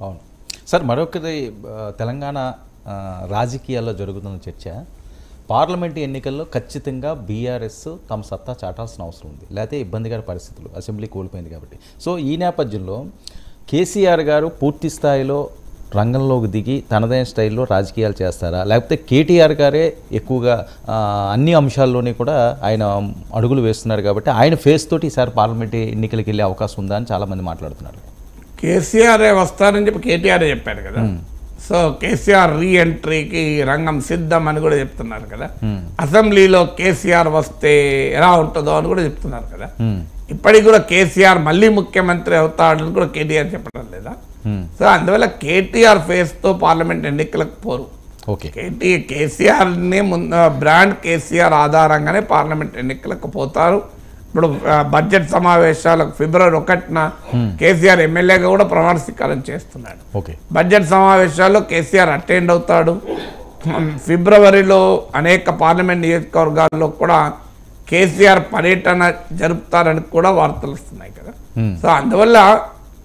అవును సార్. మరొకటి తెలంగాణ రాజకీయాల్లో జరుగుతున్న చర్చ, పార్లమెంటు ఎన్నికల్లో ఖచ్చితంగా బీఆర్ఎస్ తమ సత్తా చాటాల్సిన అవసరం ఉంది, లేకపోతే ఇబ్బందికర పరిస్థితులు, అసెంబ్లీ కోల్పోయింది కాబట్టి. సో ఈ నేపథ్యంలో కేసీఆర్ గారు పూర్తి స్థాయిలో రంగంలోకి దిగి తనదైన స్టైల్లో రాజకీయాలు చేస్తారా, లేకపోతే కేటీఆర్ గారే ఎక్కువగా అన్ని అంశాల్లోనే కూడా ఆయన అడుగులు వేస్తున్నారు కాబట్టి ఆయన ఫేస్ తోటి ఈసారి పార్లమెంటు ఎన్నికలకు వెళ్ళే అవకాశం ఉందా అని చాలామంది మాట్లాడుతున్నారు. కేసీఆర్ వస్తారని చెప్పి కేటీఆర్ చెప్పారు కదా. సో కేసీఆర్ రీ ఎంట్రీకి రంగం సిద్ధం అని కూడా చెప్తున్నారు కదా. అసెంబ్లీలో కేసీఆర్ వస్తే ఎలా ఉంటుందో అని కూడా చెప్తున్నారు కదా. ఇప్పటికి కూడా కేసీఆర్ మళ్ళీ ముఖ్యమంత్రి అవుతాడని కూడా కేటీఆర్ చెప్పడం లేదా. సో అందువల్ల కేటీఆర్ ఫేస్ తో పార్లమెంట్ ఎన్నికలకు పోరు. కేసీఆర్ని బ్రాండ్ కేసీఆర్ ఆధారంగానే పార్లమెంట్ ఎన్నికలకు పోతారు. ఇప్పుడు బడ్జెట్ సమావేశాలకు ఫిబ్రవరి 1న కేసీఆర్ ఎమ్మెల్యేగా కూడా ప్రమాణ స్వీకారం చేస్తున్నాడు. బడ్జెట్ సమావేశాల్లో కేసీఆర్ అటెండ్ అవుతాడు. ఫిబ్రవరిలో అనేక పార్లమెంట్ నియోజకవర్గాల్లో కూడా కేసీఆర్ పర్యటన జరుపుతారని కూడా వార్తలు వస్తున్నాయి కదా. సో అందువల్ల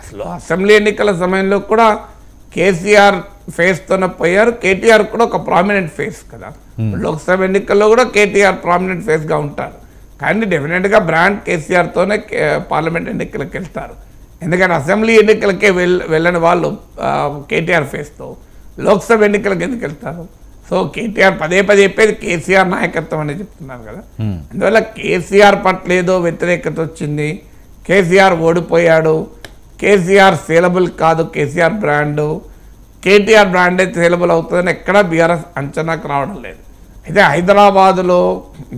అసలు అసెంబ్లీ ఎన్నికల సమయంలో కూడా కేసీఆర్ ఫేస్ తోనే పోయారు. కేటీఆర్ కూడా ఒక ప్రామినెంట్ ఫేస్ కదా. లోక్సభ ఎన్నికల్లో కూడా కేటీఆర్ ప్రామినెంట్ ఫేస్ గా ఉంటారు. కానీ డెఫినెట్గా బ్రాండ్ కేసీఆర్తోనే పార్లమెంట్ ఎన్నికలకు వెళ్తారు. ఎందుకంటే అసెంబ్లీ ఎన్నికలకే వెళ్ళని వాళ్ళు కేటీఆర్ ఫేస్తో లోక్సభ ఎన్నికలకు ఎందుకు వెళ్తారు? సో కేటీఆర్ పదే పదే చెప్పేది కేసీఆర్ నాయకత్వం అని చెప్తున్నారు కదా. అందువల్ల కేసీఆర్ పట్ల ఏదో వ్యతిరేకత వచ్చింది, కేసీఆర్ ఓడిపోయాడు, కేసీఆర్ సేలబుల్ కాదు, కేసీఆర్ బ్రాండు, కేటీఆర్ బ్రాండే సేలబుల్ అవుతుందని ఎక్కడా బీఆర్ఎస్ అంచనాకు రావడం లేదు. అయితే హైదరాబాదులో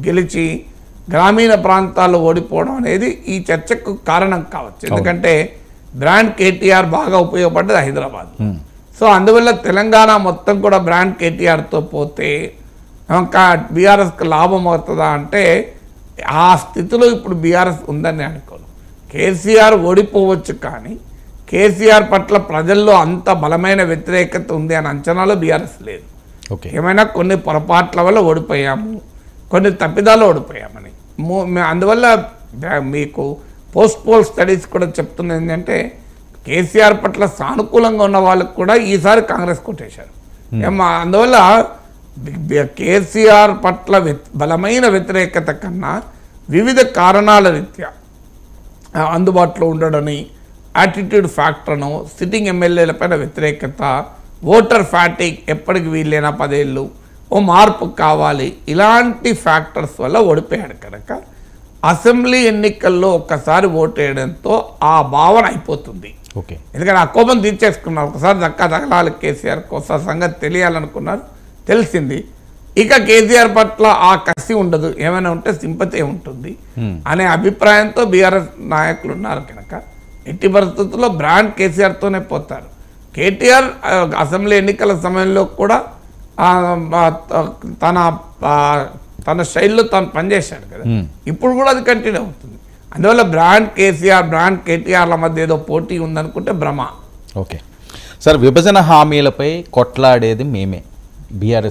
గెలిచి గ్రామీణ ప్రాంతాల్లో ఓడిపోవడం అనేది ఈ చర్చకు కారణం కావచ్చు. ఎందుకంటే బ్రాండ్ కేటీఆర్ బాగా ఉపయోగపడ్డది హైదరాబాద్. సో అందువల్ల తెలంగాణ మొత్తం కూడా బ్రాండ్ కేటీఆర్తో పోతే ఇంకా బీఆర్ఎస్కి లాభం అవుతుందా అంటే ఆ స్థితిలో ఇప్పుడు బీఆర్ఎస్ ఉందని అనుకోను. కేసీఆర్ ఓడిపోవచ్చు, కానీ కేసీఆర్ పట్ల ప్రజల్లో అంత బలమైన వ్యతిరేకత ఉంది అని అంచనాలో బీఆర్ఎస్ లేదు. ఏమైనా కొన్ని పొరపాట్ల వల్ల ఓడిపోయాము, కొన్ని తప్పిదాలు ఓడిపోయామని. అందువల్ల మీకు పోస్ట్ పోల్ స్టడీస్ కూడా చెప్తున్నది ఏంటంటే కేసీఆర్ పట్ల సానుకూలంగా ఉన్న వాళ్ళకు కూడా ఈసారి కాంగ్రెస్ కొట్టేశారు. అందువల్ల కేసీఆర్ పట్ల బలమైన వ్యతిరేకత కన్నా వివిధ కారణాల రీత్యా అందుబాటులో ఉండడని, యాటిట్యూడ్ ఫ్యాక్టర్ను, సిట్టింగ్ ఎమ్మెల్యేలపైన వ్యతిరేకత, ఓటర్ ఫ్యాటిక్, ఎప్పటికి వీళ్ళైనా 10 ఏళ్ళు ఓ మార్పు కావాలి, ఇలాంటి ఫ్యాక్టర్స్ వల్ల ఓడిపోయాడు కనుక అసెంబ్లీ ఎన్నికల్లో ఒక్కసారి ఓటేయడంతో ఆ భావన అయిపోతుంది. ఎందుకంటే ఆ కోపం తీర్చేసుకున్నారు. ఒకసారి దక్కా తగలాలి కేసీఆర్, ఒకసారి సంగతి తెలియాలనుకున్నారు, తెలిసింది. ఇక కేసీఆర్ పట్ల ఆ కసి ఉండదు, ఏమైనా ఉంటే సింపతి ఉంటుంది అనే అభిప్రాయంతో బీఆర్ఎస్ నాయకులు ఉన్నారు కనుక ఎట్టి పరిస్థితుల్లో బ్రాండ్ కేసీఆర్తోనే పోతారు. కేటీఆర్ అసెంబ్లీ ఎన్నికల సమయంలో కూడా తన స్టైల్లో తను పనిచేశాడు కదా. ఇప్పుడు కూడా అది కంటిన్యూ అవుతుంది. అందువల్ల బ్రాండ్ కేసీఆర్, బ్రాండ్ కేటీఆర్ల మధ్య ఏదో పోటీ ఉందనుకుంటే భ్రమ. ఓకే సార్, విభజన హామీలపై కొట్లాడేది మేమే, బీఆర్ఎస్